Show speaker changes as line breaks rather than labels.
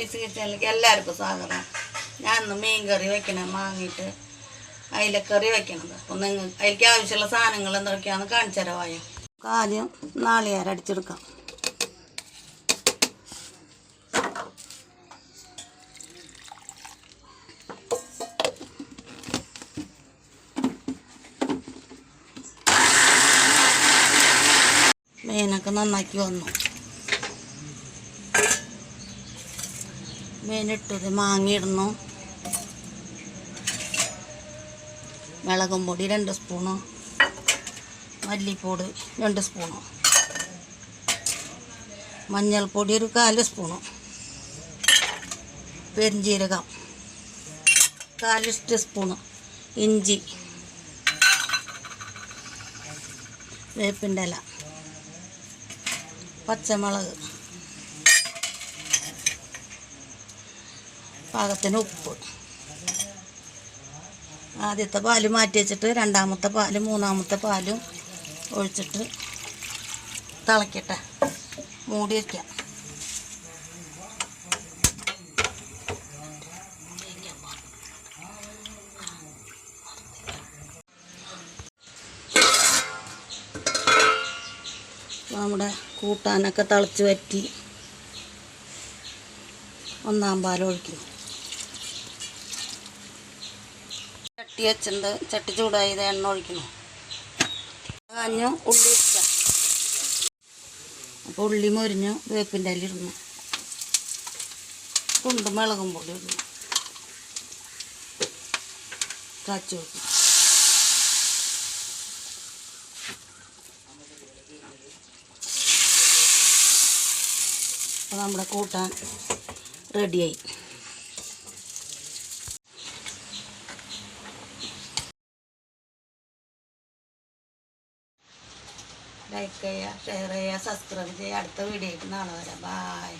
Easy കിച്ചണിലേക്ക് എല്ലാവർക്കും സ്വാഗതം. ഞാൻ ഇന്ന് മീൻ കറി വെക്കണം വാങ്ങിയിട്ട് അയിലക്കറി വെക്കണത്. അപ്പോൾ നിങ്ങൾ അതിലേക്ക് ആവശ്യമുള്ള സാധനങ്ങൾ എന്തൊക്കെയാണെന്ന് കാണിച്ചു തരാവായോ. ആദ്യം നാളികേരം അടിച്ചെടുക്കാം. മീനൊക്കെ നന്നാക്കി വന്നു. മീനിട്ടത് മാങ്ങയിടുന്നു, മുളകും പൊടി 2 സ്പൂണ്, മല്ലിപ്പൊടി 2 സ്പൂണ്, മഞ്ഞൾപ്പൊടി 1/4 സ്പൂണ്, പെരുംജീരകം 1/4 ടീസ്പൂണ്, ഇഞ്ചി, വേപ്പിൻ്റെ ഇല, പച്ചമുളക്, പാകത്തിന് ഉപ്പ്. ആദ്യത്തെ പാല് മാറ്റി വെച്ചിട്ട് രണ്ടാമത്തെ പാലും മൂന്നാമത്തെ പാലും ഒഴിച്ചിട്ട് തിളക്കട്ടെ. മൂടി വയ്ക്കാം. നമ്മുടെ കൂട്ടാനൊക്കെ തിളച്ച് വറ്റി 1-ാം പാൽ ഒഴിക്കുന്നു. ചട്ടി വെച്ചിട്ടുണ്ട്. ചട്ടി ചൂടായി എണ്ണ ഒഴിക്കണം. കാഞ്ഞു ഉള്ളി ഇട്ടാം. അപ്പോൾ ഉള്ളി മൊരിഞ്ഞു വേപ്പിൻ്റെ ഇല ഇടുന്നു. തുണ്ട് മുളകും പൊടി ഇടുന്നു. കാച്ചി വെക്കും. അപ്പോൾ നമ്മുടെ കൂട്ടാൻ റെഡിയായി. ലൈക്ക് ചെയ്യുക, ഷെയർ ചെയ്യുക, സബ്സ്ക്രൈബ് ചെയ്യുക. അടുത്ത വീഡിയോയ്ക്ക് നാളെ വരാം. ബായ്.